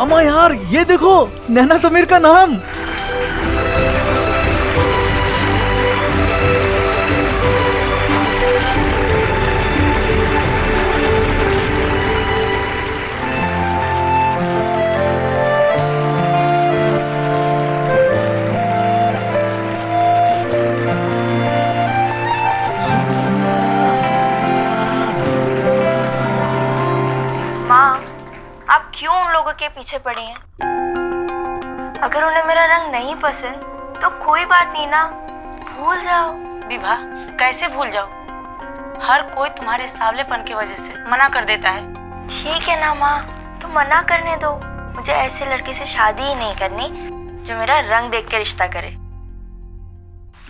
अम्मा यार ये देखो, नैना समीर का नाम। आप क्यों उन लोगों के पीछे पड़ी हैं? अगर उन्हें मेरा रंग नहीं पसंद तो कोई बात नहीं ना, भूल जाओ। विभा, कैसे भूल जाओ? हर कोई तुम्हारे सांवलेपन की वजह से मना कर देता है। ठीक है ना माँ, तो मना करने दो। मुझे ऐसे लड़के से शादी ही नहीं करनी जो मेरा रंग देख के रिश्ता करे।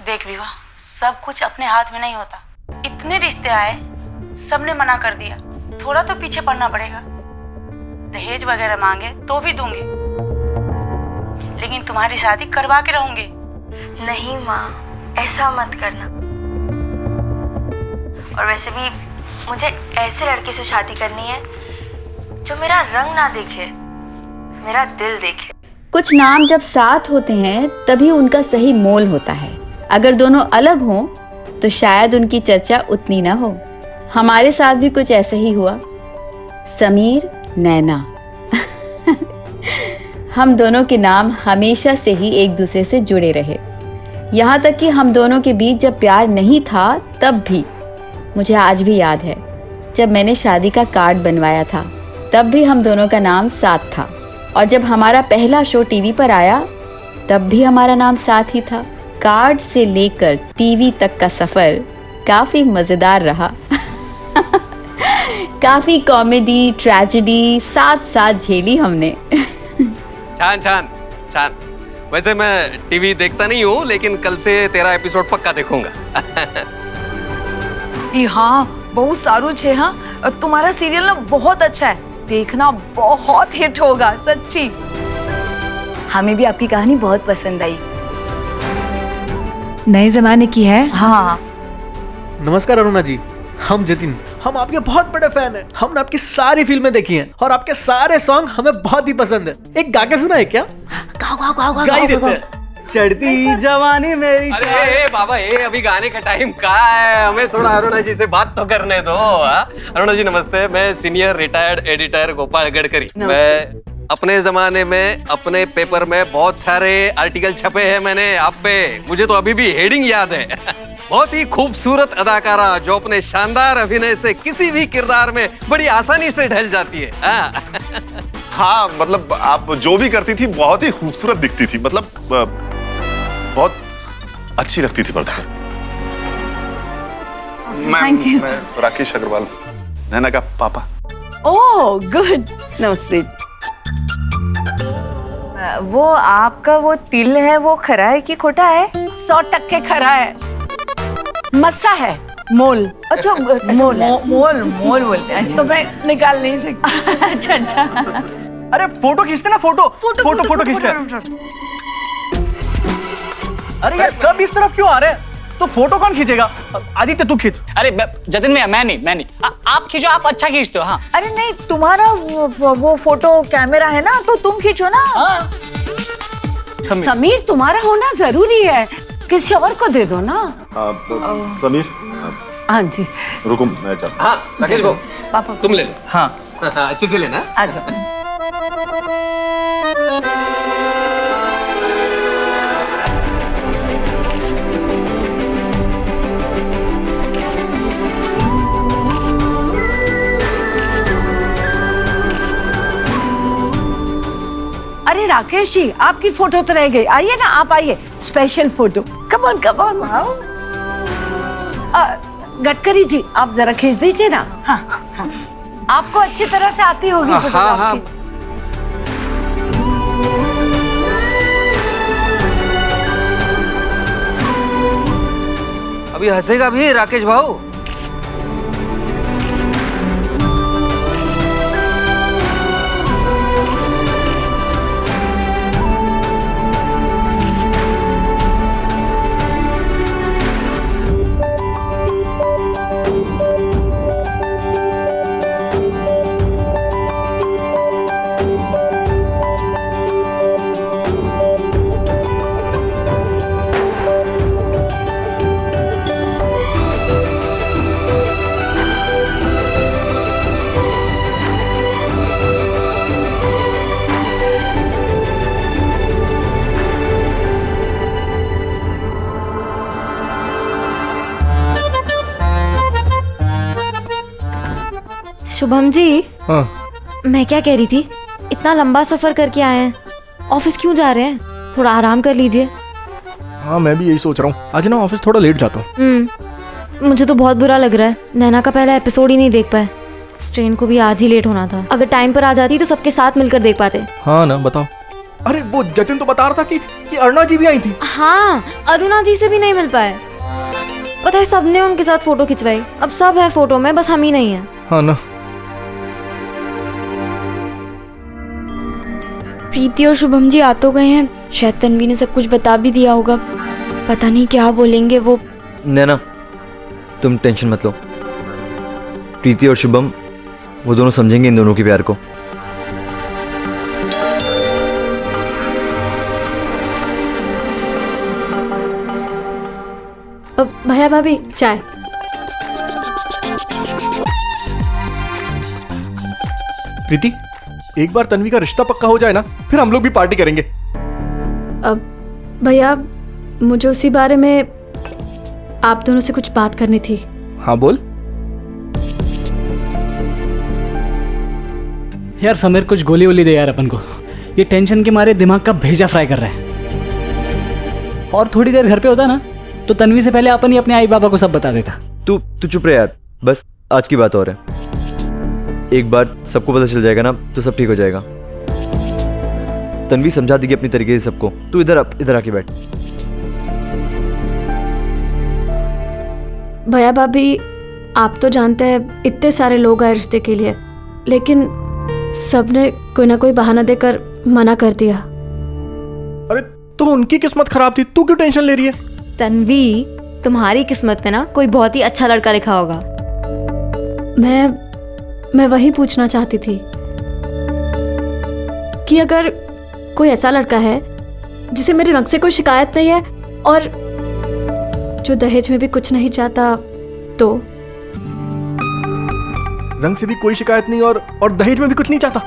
देख विभा, सब कुछ अपने हाथ में नहीं होता। इतने रिश्ते आए, सबने मना कर दिया। थोड़ा तो पीछे पड़ना पड़ेगा। दहेज वगैरह मांगे तो भी दूंगे, लेकिन तुम्हारी शादी करवा के रहूंगे। नहीं माँ, ऐसा मत करना। और वैसे भी मुझे ऐसे लड़के से शादी करनी है जो मेरा रंग ना देखे, मेरा दिल देखे। कुछ नाम जब साथ होते हैं तभी उनका सही मोल होता है। अगर दोनों अलग हों तो शायद उनकी चर्चा उतनी ना हो। हमारे साथ भी कुछ ऐसा ही हुआ। समीर, नैना हम दोनों के नाम हमेशा से ही एक दूसरे से जुड़े रहे। यहाँ तक कि हम दोनों के बीच जब प्यार नहीं था तब भी, मुझे आज भी याद है जब मैंने शादी का कार्ड बनवाया था तब भी हम दोनों का नाम साथ था। और जब हमारा पहला शो टीवी पर आया तब भी हमारा नाम साथ ही था। कार्ड से लेकर टीवी तक का सफ़र काफ़ी मज़ेदार रहा। काफी कॉमेडी, ट्रेजेडी साथ साथ झेली हमने। छान छान छान। वैसे मैं टीवी देखता नहीं हूँ, लेकिन कल से तेरा एपिसोड पक्का देखूंगा। हाँ, बहुत सारू छे। हाँ, तुम्हारा सीरियल ना बहुत अच्छा है, देखना बहुत हिट होगा सच्ची। हमें भी आपकी कहानी बहुत पसंद आई। नए जमाने की है। हाँ। नमस्कार अरुणा जी, हम जतिन, हम आपके बहुत बड़े फैन हैं। हमने आपकी सारी फिल्में देखी हैं और आपके सारे सॉन्ग हमें बहुत ही पसंद है। एक गा के सुना है क्या? गा ही देते हैं। चढ़ती जवानी मेरी। अरे बाबा, ये अभी गाने का टाइम कहाँ है? हमें थोड़ा अरुणा जी से बात तो करने दो। अरुणा जी नमस्ते, मैं senior retired editor Gopal Gadkari. मैं अपने जमाने में अपने पेपर में बहुत सारे आर्टिकल छपे हैं मैंने आप पे। मुझे तो अभी भी हेडिंग याद है। बहुत ही खूबसूरत अदाकारा जो अपने शानदार अभिनय से किसी भी किरदार में बड़ी आसानी से ढल जाती है। हाँ, मतलब आप जो भी करती थी बहुत ही खूबसूरत दिखती थी, मतलब बहुत अच्छी लगती थी पर्दे पे। मैं राकेश अग्रवाल, नैना का पापा। ओह गुड, नमस्ते। वो आपका वो तिल है, वो खरा है कि खोटा है? 100% खरा है। मस्सा है, मोल। अच्छा, मोल मोल बोलते हैं। तो मैं निकाल नहीं सकती। अच्छा। अरे फोटो खींचते ना, फोटो खींचते। अरे यार सब इस तरफ क्यों आ रहे हैं? तो फोटो कौन खींचेगा? आदित्य तू खींच। अरे जतिन भैया, मैं नहीं। आप खींचो, आप अच्छा खींचते हो। हाँ। अरे नहीं, तुम्हारा वो फोटो कैमरा है ना, तो तुम खींचो ना। हाँ। समीर, तुम्हारा होना जरूरी है, किसी और को दे दो ना। समीर, हाँ जी, रुको मैं चलता। हाँ राकेश भाऊ, पापा तुम ले लो। हाँ अच्छे से लेना। आ जाओ। अरे राकेश जी, आपकी फोटो तो रह गई। आइए ना, आप आइए, स्पेशल फोटो। कम ऑन आओ। गडकरी जी, आप जरा खींच दीजिए ना। हाँ। आपको अच्छी तरह से आती होगी फोटोग्राफी। अभी हंसेगा भी राकेश भाऊ। शुभम जी, हाँ मैं क्या कह रही थी, इतना लंबा सफर करके आए हैं, ऑफिस क्यों जा रहे हैं? थोड़ा आराम कर लीजिए। हाँ, मैं भी यही सोच रहा हूँ, आज ना ऑफिस थोड़ा लेट जाता हूँ। मुझे तो बहुत बुरा लग रहा है, नैना का पहला एपिसोड ही नहीं देख पाए। इस ट्रेन को भी आज ही लेट होना था, अगर टाइम पर आ जाती तो सबके साथ मिलकर देख पाते। हाँ ना, बताओ। अरे वो जतिन तो बता रहा था कि अरुणा जी भी आई थी। हाँ, अरुणा जी से भी नहीं मिल पाए। पता है, सबने उनके साथ फोटो खिंचवाई, अब सब है फोटो में, बस हम ही नहीं है। हाँ ना। प्रीति और शुभम जी आ तो गए हैं, शायद तन्वी ने सब कुछ बता भी दिया होगा, पता नहीं क्या बोलेंगे वो। नैना, तुम टेंशन मत लो, प्रीति और शुभम वो दोनों समझेंगे इन दोनों के प्यार को। भैया भाभी, चाय। प्रीति, एक बार तन्वी का रिश्ता पक्का हो जाए ना, फिर हम लोग भी पार्टी करेंगे। अब भैया, मुझे उसी बारे में आप दोनों से कुछ बात करनी थी। हाँ बोल। यार समीर, कुछ गोली वोली दे यार अपन को, ये टेंशन के मारे दिमाग का भेजा फ्राई कर रहा है। और थोड़ी देर घर पे होता ना तो तन्वी से पहले अपन ही अपने आई बाबा को सब बता देता। तू चुप रहे यार, बस आज की बात और है। एक बार सबको पता चल जाएगा ना तो सब ठीक हो जाएगा। तन्वी समझा देगी अपनी तरीके से सबको। तू इधर आके बैठ। भैया भाभी, आप तो जानते हैं इतने सारे लोग आए रिश्ते के लिए, लेकिन सबने कोई ना कोई बहाना देकर मना कर दिया। अरे तो उनकी किस्मत खराब थी, तू क्यों टेंशन ले रही है? तन्वी, तुम्हारी किस्मत में ना कोई बहुत ही अच्छा लड़का लिखा होगा। मैं वही पूछना चाहती थी कि अगर कोई ऐसा लड़का है जिसे मेरे रंग से कोई शिकायत नहीं है और जो दहेज में भी कुछ नहीं चाहता, तो रंग से भी कोई शिकायत नहीं और दहेज में भी कुछ नहीं चाहता।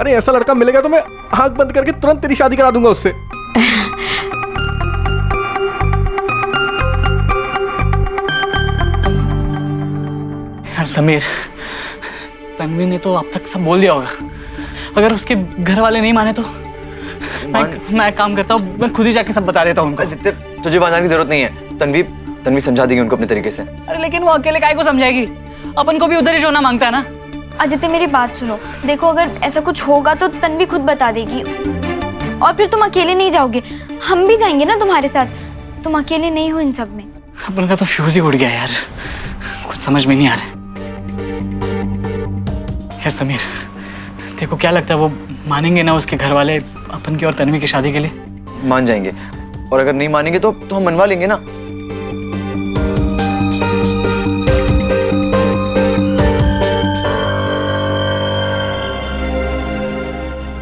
अरे ऐसा लड़का मिलेगा तो मैं आंख बंद करके तुरंत तेरी शादी करा दूंगा उससे। यार समीर, तन्वी ने तो अब तक सब बोल दिया होगा। अगर उसके घर वाले नहीं माने तो मैं एक काम करता हूँ, मैं खुद ही जाके सब बता देता हूँ उनको। तुझे वहां जाने की जरूरत नहीं है। तन्वी समझा देगी उनको अपने तरीके से। अरे लेकिन वो अकेले काहे को समझाएगी? अपन को भी उधर ही सोना मांगता है ना। आदित्य, मेरी बात सुनो, देखो अगर ऐसा कुछ होगा तो तन्वी खुद बता देगी, और फिर तुम अकेले नहीं जाओगे, हम भी जाएंगे ना तुम्हारे साथ। तुम अकेले नहीं हो इन सब में। अपन का तो फ्यूज ही उड़ गया यार, कुछ समझ में नहीं आ रहा। यार समीर, देखो क्या लगता है वो मानेंगे ना उसके घर वाले अपन की और तन्वी की शादी के लिए? मान जाएंगे, और अगर नहीं मानेंगे तो हम मनवा लेंगे ना।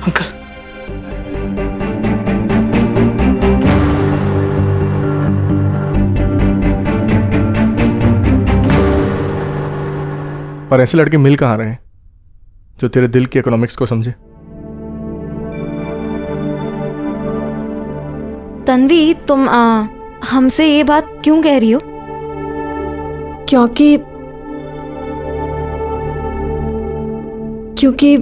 अंकल, पर ऐसे लड़के मिल कहाँ रहे हैं जो तेरे दिल की इकोनॉमिक्स को समझे? तन्वी, तुम हमसे ये बात क्यों कह रही हो? क्योंकि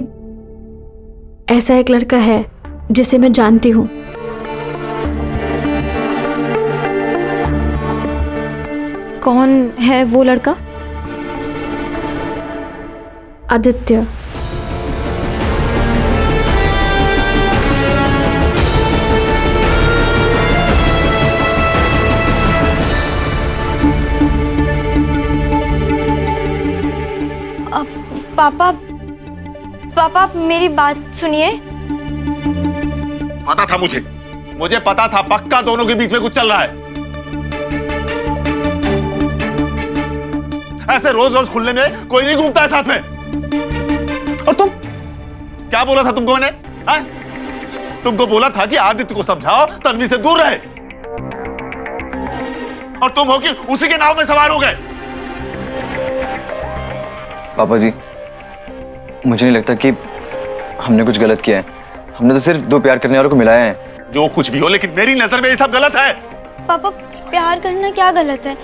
ऐसा एक लड़का है जिसे मैं जानती हूँ। कौन है वो लड़का? आदित्य। पापा, मेरी बात सुनिए। पता था मुझे पता था पक्का दोनों के बीच में कुछ चल रहा है। ऐसे रोज रोज खुलने में कोई नहीं घूमता है साथ में। और तुम क्या बोला था तुमको मैंने? तुमको बोला था कि आदित्य को समझाओ, तन्वी से दूर रहे, और तुम हो कि उसी के नाव में सवार हो गए। पापा जी, मुझे नहीं लगता कि हमने कुछ गलत किया है। हमने तो सिर्फ दो प्यार करने वालों को मिलाया है। जो कुछ भी हो, लेकिन मेरी नजर में ये सब गलत है। पापा, प्यार करना क्या गलत है?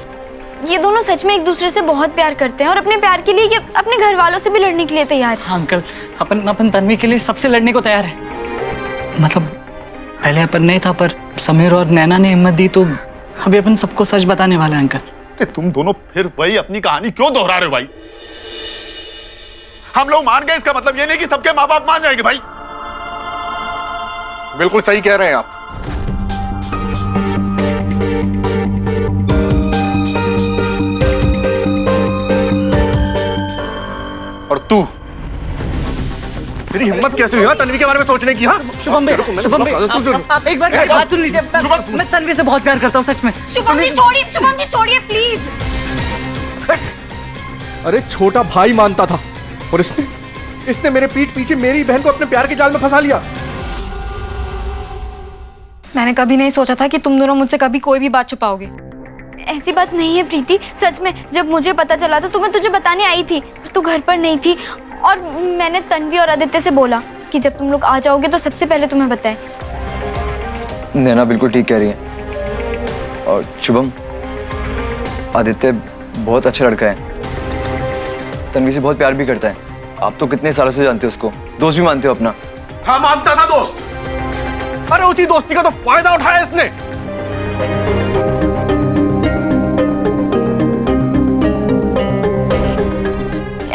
ये दोनों सच में एक दूसरे से बहुत प्यार करते हैं और अपने प्यार के लिए ये अपने घर वालों से भी लड़ने के लिए तैयार है। हाँ अंकल, अपन तन्वी के लिए सबसे लड़ने को तैयार है। मतलब पहले अपन नहीं था, पर समीर और नैना ने हिम्मत दी तो अभी अपन सबको सच बताने वाला है अंकल। तुम दोनों फिर वही अपनी कहानी क्यों दोहरा रहे हो भाई? हम लोग मान गए, इसका मतलब ये नहीं कि सबके माँ बाप मान जाएंगे भाई। बिल्कुल सही कह रहे हैं आप। और तू, तेरी हिम्मत कैसे हुई तन्वी के बारे में सोचने की? हाँ शुभम भाई, आप एक बार बात सुन लीजिए। मैं तन्वी से बहुत प्यार करता हूँ सच में। शुभम जी छोड़िए प्लीज। अरे छोटा भाई मानता था और इसने मेरे पीठ पीछे मेरी बहन को अपने प्यार के जाल में फंसा लिया। मैंने कभी नहीं सोचा था कि तुम दोनों मुझसे कभी कोई भी बात छुपाओगे। ऐसी बात नहीं है प्रीति, सच में जब मुझे पता चला था तो मैं तुझे बताने आई थी, पर तू घर पर नहीं थी और मैंने तन्वी और आदित्य से बोला कि जब तुम लोग आ जाओगे तो सबसे पहले तुम्हें बताएं। नैना बिल्कुल ठीक कह रही है। और शुभम, आदित्य बहुत अच्छा लड़का है, तन्वी से बहुत प्यार भी करता है। आप तो कितने सालों से जानते हो उसको, दोस्त भी मानते हो अपना। हाँ मानता था दोस्त। अरे उसी दोस्ती का तो फायदा उठाया इसने।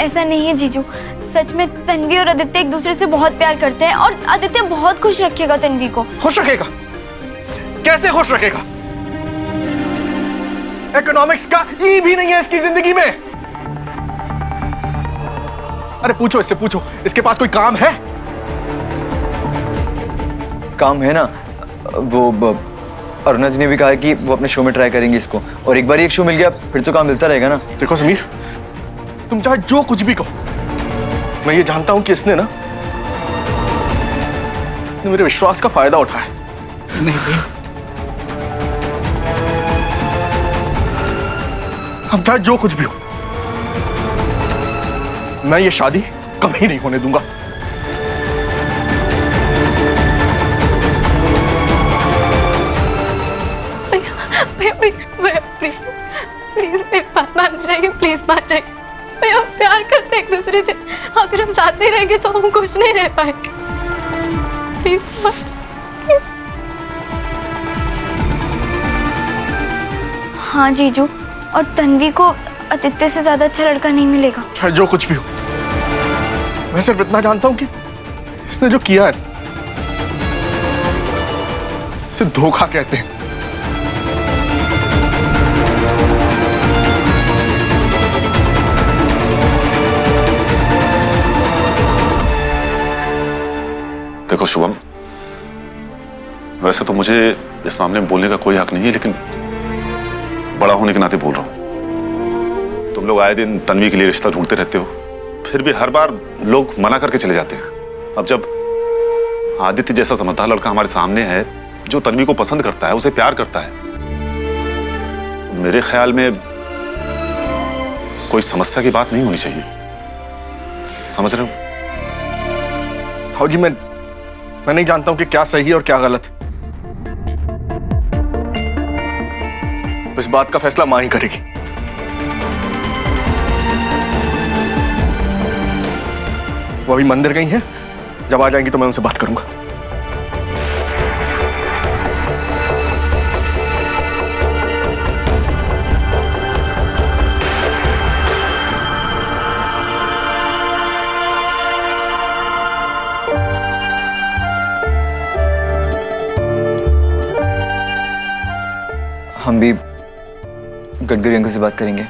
ऐसा नहीं है जीजू, सच में तन्वी और आदित्य एक दूसरे से बहुत प्यार करते हैं और आदित्य बहुत खुश रखेगा तन्वी को। खुश रखेगा? कैसे खुश रखेगा? इकोनॉमिक्स का ई भी नहीं है इसकी जिंदगी में। अरे पूछो इससे, पूछो इसके पास कोई काम है? काम है ना, वो अरुणा जी ने भी कहा है कि वो अपने शो में ट्राई करेंगे इसको, और एक बार एक शो मिल गया फिर तो काम मिलता रहेगा ना। देखो समीर, तुम चाहे जो कुछ भी कहो, मैं ये जानता हूं कि इसने मेरे विश्वास का फायदा उठाया। नहीं भैया, हम चाहे जो कुछ भी हो, मैं ये शादी कभी नहीं होने दूंगा। प्लीज मेरी बात मान जाइए, प्लीज मान जाइए। भैया हम प्यार करते हैं एक दूसरे से, अगर हम साथ नहीं रहेंगे तो हम खुश नहीं रह पाएंगे। प्लीज मान जाइए। हाँ जीजू, और तन्वी को आदित्य से ज्यादा अच्छा लड़का नहीं मिलेगा। चाहे जो कुछ भी हो, मैं सिर्फ इतना जानता हूं कि इसने जो किया है इसे धोखा कहते हैं। देखो शुभम, वैसे तो मुझे इस मामले में बोलने का कोई हक नहीं है, लेकिन बड़ा होने के नाते बोल रहा हूं। तुम लोग आए दिन तन्वी के लिए रिश्ता ढूंढते रहते हो, फिर भी हर बार लोग मना करके चले जाते हैं। अब जब आदित्य जैसा समझदार लड़का हमारे सामने है जो तन्वी को पसंद करता है, उसे प्यार करता है, मेरे ख्याल में कोई समस्या की बात नहीं होनी चाहिए। समझ रहे हो? हाँ जी, मैं नहीं जानता हूं कि क्या सही है और क्या गलत। इस बात का फैसला मां ही करेगी। वो अभी मंदिर गई हैं, जब आ जाएंगी तो मैं उनसे बात करूंगा। हम भी गडकरी अंकल से बात करेंगे।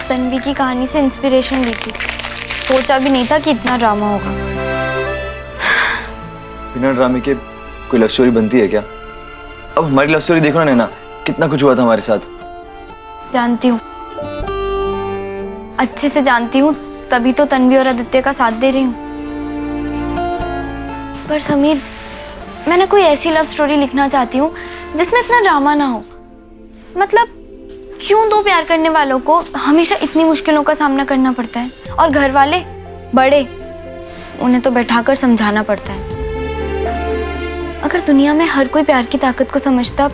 तन्वी की कहानी से इंस्पिरेशन ली थी, सोचा भी नहीं था कि इतना ड्रामा होगा। बिना ड्रामे के कोई लव स्टोरी बनती है क्या? अब हमारी लव स्टोरी देखो ना नैना, कितना कुछ हुआ था हमारे साथ। जानती हूँ, अच्छे से जानती हूँ, तभी तो तन्वी और आदित्य का साथ दे रही हूँ। पर समीर, मैं ना कोई ऐसी लव स्टोरी लिखना चाहती हूँ जिसमें इतना ड्रामा ना हो। मतलब क्यों दो प्यार करने वालों को हमेशा इतनी मुश्किलों का सामना करना पड़ता है, और घर वाले बड़े, उन्हें तो बैठाकर समझाना पड़ता है। अगर दुनिया में हर कोई प्यार की ताकत को समझता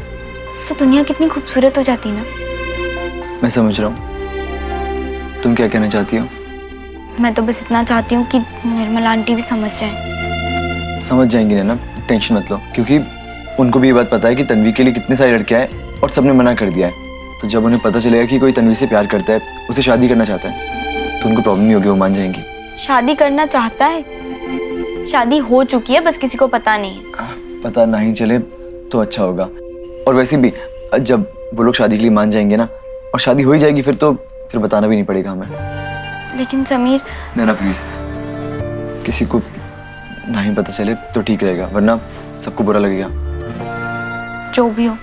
तो दुनिया कितनी खूबसूरत हो जाती ना। मैं समझ रहा हूँ तुम क्या कहना चाहती हो। मैं तो बस इतना चाहती हूँ कि निर्मला आंटी भी समझ जाए। समझ जाएंगी नैना, टेंशन मत लो, क्योंकि उनको भी ये बात पता है कि तन्वी के लिए कितने सारे लड़के हैं और सबने मना कर दिया है। तो जब उन्हें पता चलेगा कि कोई तन्वी से प्यार करता है, उसे शादी करना चाहता है, तो उनको प्रॉब्लम नहीं होगी, वो मान जाएंगी। शादी करना चाहता है? शादी हो चुकी है, बस किसी को पता नहीं है। पता नहीं चले तो अच्छा होगा। और वैसे भी जब वो लोग शादी के लिए मान जाएंगे ना, और शादी हो ही जाएगी, फिर बताना भी नहीं पड़ेगा हमें। लेकिन समीर, नैना प्लीज, किसी को नहीं पता चले तो ठीक रहेगा, वरना सबको बुरा लगेगा। जो भी हो,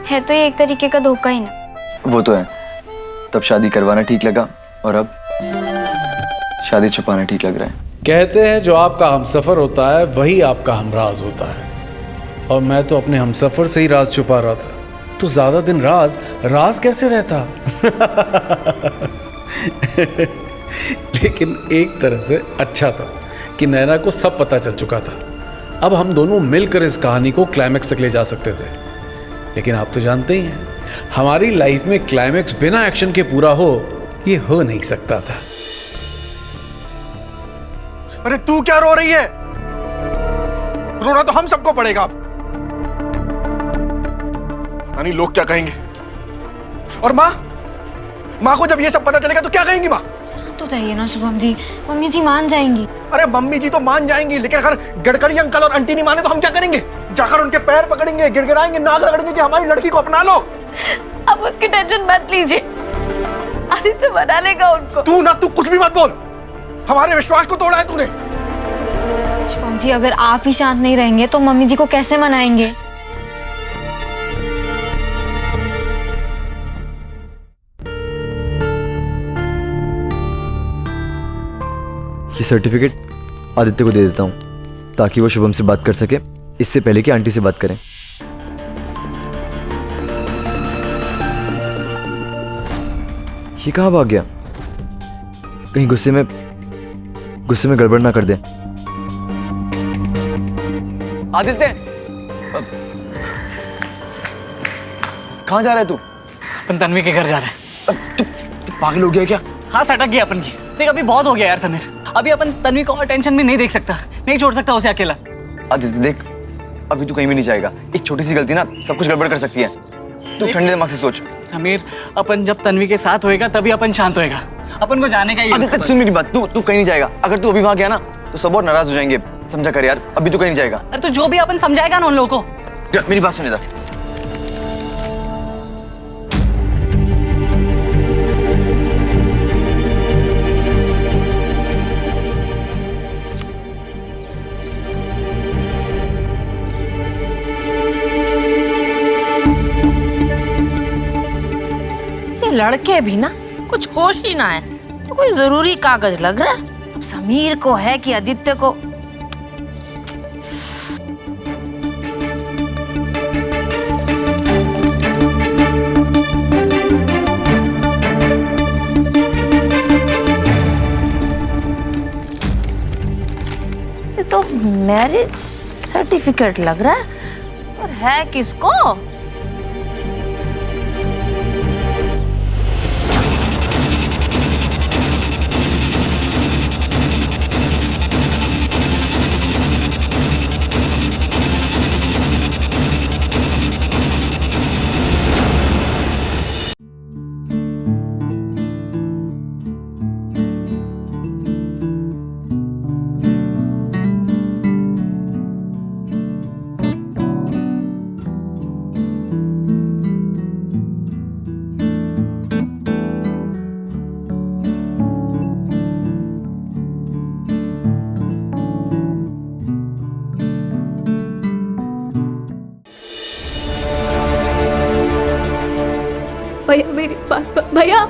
है तो ये एक तरीके का धोखा ही ना। वो तो है। तब शादी करवाना ठीक लगा, और अब शादी छुपाना ठीक लग रहा है। कहते हैं जो आपका हमसफर होता है वही आपका हमराज होता है, और मैं तो अपने हमसफर से ही राज छुपा रहा था, तो ज्यादा दिन राज कैसे रहता। लेकिन एक तरह से अच्छा था कि नैना को सब पता चल चुका था। अब हम दोनों मिलकर इस कहानी को क्लाइमेक्स तक ले जा सकते थे। लेकिन आप तो जानते ही हैं, हमारी लाइफ में क्लाइमेक्स बिना एक्शन के पूरा हो, ये हो नहीं सकता था। अरे तू क्या रो रही है? रोना तो हम सबको पड़ेगा। पता नहीं लोग क्या कहेंगे। और माँ को जब ये सब पता चलेगा तो क्या कहेंगी माँ? तो चाहिए ना शुभम जी, मम्मी जी मान जाएंगी। अरे मम्मी जी तो मान जाएंगी, लेकिन अगर गडकरी अंकल और आंटी नहीं माने तो हम क्या करेंगे? जाकर उनके पैर पकड़ेंगे, गिड़गिड़ाएंगे, नाक रगड़ेंगे कि हमारी लड़की को अपना लो। अब उसकी टेंशन मत लीजिए, आदित्य बना लेगा उनको। तू कुछ भी मत बोल, हमारे विश्वास को तोड़ा है तूने। शुभम जी, अगर आप ही शांत नहीं रहेंगे तो मम्मी जी को कैसे मनाएंगे? ये सर्टिफिकेट आदित्य को दे देता हूँ, ताकि वो शुभम से बात कर सके इससे पहले कि आंटी से बात करें। ये कहाँ भाग गया? कहीं गुस्से में गड़बड़ ना कर दे। आदित्य, कहाँ जा रहा है तू? अपन तन्वी के घर जा रहे हैं। तू पागल हो गया क्या? हाँ, सटक गया अपन की। देख, अभी बहुत हो गया यार समीर, अभी अपन तन्वी को और टेंशन में नहीं देख सकता, नहीं छोड़ सकता उसे अकेला। आदित्य देख, अभी तू कहीं भी नहीं जाएगा। एक छोटी सी गलती ना सब कुछ गड़बड़ कर सकती है। तू ठंडे दिमाग से सोच। समीर, अपन जब तन्वी के साथ होएगा तभी अपन शांत होएगा। अपन को जाने का ही। आदित्य सुन मेरी बात, तू कहीं नहीं जाएगा। अगर तू अभी वहां गया ना तो सब और नाराज हो जाएंगे, समझा कर यार। अभी तू कहीं नहीं जाएगा। अरे तो जो भी अपन समझाएगा ना उन लोगों को। मेरी बात सुन इधर। लड़के भी ना कुछ होश ही ना है, तो कोई जरूरी कागज लग रहा है। अब समीर को है कि आदित्य को। ये तो मैरिज सर्टिफिकेट लग रहा है, और है किसको? भैया मेरी बात, भैया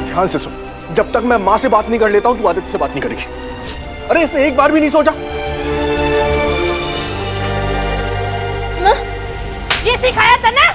ध्यान से सुन, जब तक मैं माँ से बात नहीं कर लेता हूँ तू आदित्य से बात नहीं करेगी। अरे इसने एक बार भी नहीं सोचा सिखाया था ना